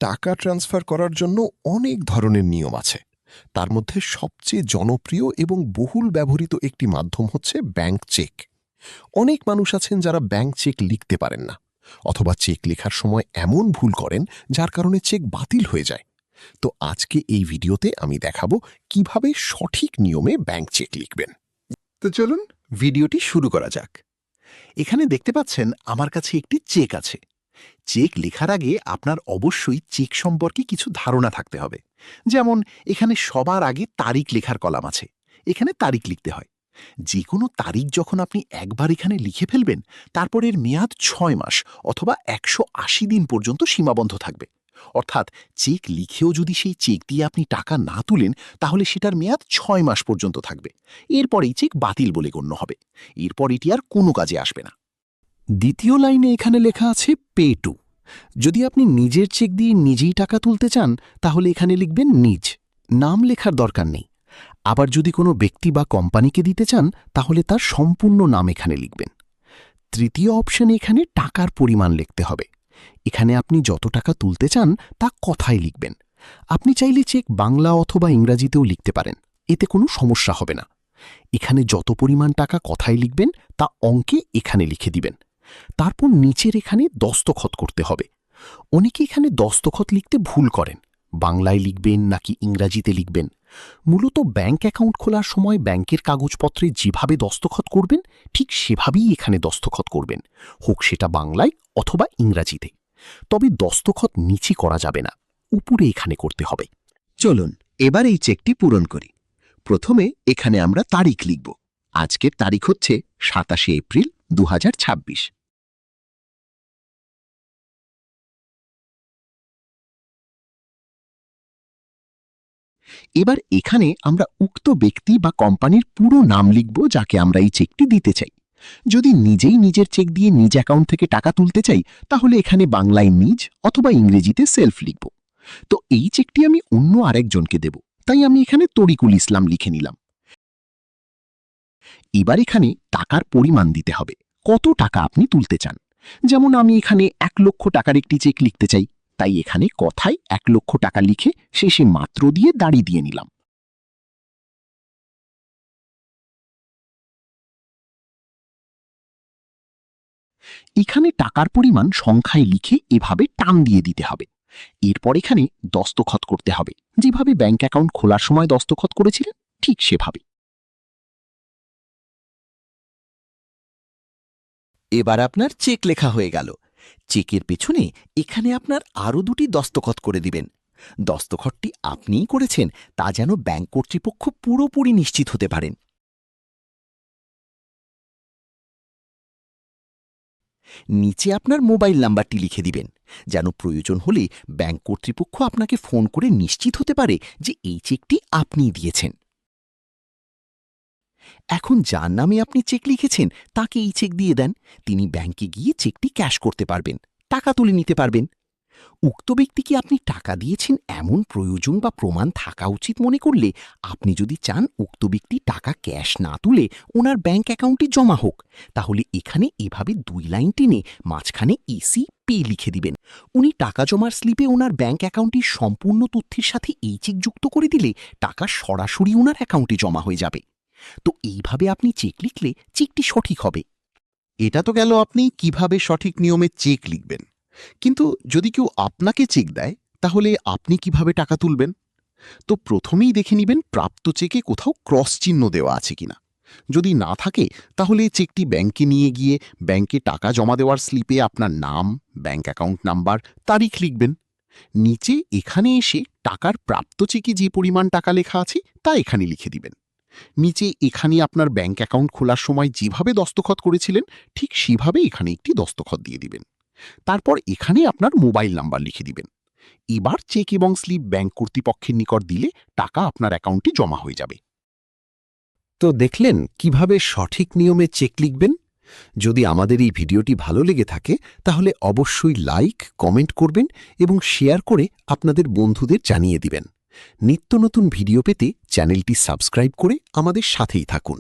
টাকা ট্রান্সফার করার জন্য অনেক ধরনের নিয়ম আছে। তার মধ্যে সবচেয়ে জনপ্রিয় এবং বহুল ব্যবহৃত একটি মাধ্যম হচ্ছে ব্যাংক চেক। অনেক মানুষ আছেন যারা ব্যাংক চেক লিখতে পারেন না, অথবা চেক লেখার সময় এমন ভুল করেন যার কারণে চেক বাতিল হয়ে যায়। তো আজকে এই ভিডিওতে আমি দেখাবো কিভাবে সঠিক নিয়মে ব্যাংক চেক লিখবেন। তো চলুন ভিডিওটি শুরু করা যাক। এখানে দেখতে পাচ্ছেন আমার কাছে একটি চেক আছে। চেক লেখার আগে আপনার অবশ্যই চেক সম্পর্কে কিছু ধারণা থাকতে হবে। যেমন এখানে সবার আগে তারিখ লেখার কলাম আছে, এখানে তারিখ লিখতে হয়। যে কোনো তারিখ যখন আপনি একবার এখানে লিখে ফেলবেন, তারপর এর মেয়াদ 6 মাস অথবা 180 দিন পর্যন্ত সীমাবদ্ধ থাকবে। অর্থাৎ চেক লিখেও যদি সেই চেক দিয়ে আপনি টাকা না তুলেন, তাহলে সেটার মেয়াদ 6 মাস পর্যন্ত থাকবে। এরপরেই চেক বাতিল বলে গণ্য হবে। এরপর এটি আর কোনো কাজে আসবে না। দ্বিতীয় লাইনে এখানে লেখা আছে পে টু। যদি আপনি নিজের চেক দিয়ে নিজেই টাকা তুলতে চান, তাহলে এখানে লিখবেন নিজ, নাম লেখার দরকার নেই। আবার যদি কোনো ব্যক্তি বা কোম্পানিকে দিতে চান, তাহলে তার সম্পূর্ণ নাম এখানে লিখবেন। তৃতীয় অপশনে এখানে টাকার পরিমাণ লিখতে হবে। এখানে আপনি যত টাকা তুলতে চান তা কথায় লিখবেন। আপনি চাইলে চেক বাংলা অথবা ইংরাজিতেও লিখতে পারেন, এতে কোনো সমস্যা হবে না। এখানে যত পরিমাণ টাকা কথায় লিখবেন তা অঙ্কে এখানে লিখে দিবেন। তারপর নিচের এখানে দস্তখত করতে হবে। অনেকে এখানে দস্তখত লিখতে ভুল করেন, বাংলায় লিখবেন নাকি ইংরাজিতে লিখবেন। মূলত ব্যাংক অ্যাকাউন্ট খোলার সময় ব্যাংকের কাগজপত্রে যেভাবে দস্তখত করবেন, ঠিক সেভাবেই এখানে দস্তখত করবেন, হোক সেটা বাংলায় অথবা ইংরাজিতে। তবে দস্তখত নিচে করা যাবে না, উপরে এখানে করতে হবে। চলুন এবার এই চেকটি পূরণ করি। প্রথমে এখানে আমরা তারিখ লিখব। আজকের তারিখ হচ্ছে 27 এপ্রিল 2026। এবার এখানে আমরা উক্ত ব্যক্তি বা কোম্পানির পুরো নাম লিখব যাকে আমরা এই চেকটি দিতে চাই। যদি নিজেই নিজের চেক দিয়ে নিজ অ্যাকাউন্ট থেকে টাকা তুলতে চাই, তাহলে এখানে বাংলায় নিজ অথবা ইংরেজিতে সেলফ লিখব। তো এই চেকটি আমি অন্য আরেকজনকে দেব, তাই আমি এখানে তরিকুল ইসলাম লিখে নিলাম। এবার এখানে টাকার পরিমাণ দিতে হবে, কত টাকা আপনি তুলতে চান। যেমন আমি এখানে 1 লক্ষ টাকার একটি চেক লিখতে চাই, তাই এখানে কথায় 1 লক্ষ টাকা লিখে শেষে মাত্র দিয়ে দাড়ি দিয়ে নিলাম। এখানে টাকার পরিমাণ সংখ্যায় লিখে এভাবে টান দিয়ে দিতে হবে। এরপর এখানে দস্তখত করতে হবে, যেভাবে ব্যাংক অ্যাকাউন্ট খোলার সময় দস্তখত করেছিলেন ঠিক সেভাবে। এবার আপনার চেক লেখা হয়ে গেল। চেকের পেছনে এখানে আপনার আরও 2টি দস্তখত করে দিবেন। দস্তখতটি আপনিই করেছেন তা যেন ব্যাংক কর্তৃপক্ষ পুরোপুরি নিশ্চিত হতে পারেন। নিচে আপনার মোবাইল নাম্বারটি লিখে দিবেন, যেন প্রয়োজন হলে ব্যাংক কর্তৃপক্ষ আপনাকে ফোন করে নিশ্চিত হতে পারে যে এই চেকটি আপনিই দিয়েছেন। এখন যার নামে আপনি চেক লিখেছেন তাকে এই চেক দিয়ে দেন। তিনি ব্যাংকে গিয়ে চেকটি ক্যাশ করতে পারবেন, টাকা তুলে নিতে পারবেন। উক্ত ব্যক্তিকে আপনি টাকা দিয়েছেন এমন প্রয়োজন বা প্রমাণ থাকা উচিত মনে করলে আপনি যদি চান উক্ত ব্যক্তি টাকা ক্যাশ না তুলে ওনার ব্যাংক অ্যাকাউন্টে জমা হোক, তাহলে এখানে এভাবে 2 লাইন টেনে মাঝখানে এসি পে লিখে দিবেন। উনি টাকা জমার স্লিপে ওনার ব্যাংক অ্যাকাউন্টের সম্পূর্ণ তথ্যের সাথে এই চেক যুক্ত করে দিলে টাকা সরাসরি ওনার অ্যাকাউন্টে জমা হয়ে যাবে। তো এইভাবে আপনি চেক লিখলে চেকটি সঠিক হবে। এটা তো গেল আপনি কিভাবে সঠিক নিয়মে চেক লিখবেন। কিন্তু যদি কেউ আপনাকে চেক দেয়, তাহলে আপনি কিভাবে টাকা তুলবেন? তো প্রথমেই দেখে নেবেন প্রাপ্ত চেকে কোথাও ক্রস চিহ্ন দেওয়া আছে কিনা। যদি না থাকে, তাহলে চেকটি ব্যাংকে নিয়ে গিয়ে ব্যাংকে টাকা জমা দেওয়ার স্লিপে আপনার নাম, ব্যাংক অ্যাকাউন্ট নাম্বার, তারিখ লিখবেন। নিচে এখানে এসে টাকার প্রাপ্ত চেকে যে পরিমাণ টাকা লেখা আছে তা এখানে লিখে দিবেন। নিচে এখানে আপনার ব্যাংক অ্যাকাউন্ট খোলার সময় যেভাবে দস্তখত করেছিলেন ঠিক সেভাবে এখানে একটি দস্তখত দিয়ে দিবেন। তারপর এখানে আপনার মোবাইল নাম্বার লিখে দিবেন। এবার চেক এবং স্লিপ ব্যাংক কর্তৃপক্ষের নিকট দিলে টাকা আপনার অ্যাকাউন্টে জমা হয়ে যাবে। তো দেখলেন কিভাবে সঠিক নিয়মে চেক লিখবেন। যদি আমাদের এই ভিডিওটি ভালো লেগে থাকে, তাহলে অবশ্যই লাইক, কমেন্ট করবেন এবং শেয়ার করে আপনাদের বন্ধুদের জানিয়ে দিবেন। নিত্য নতুন ভিডিও পেতে চ্যানেলটি সাবস্ক্রাইব করে আমাদের সাথেই থাকুন।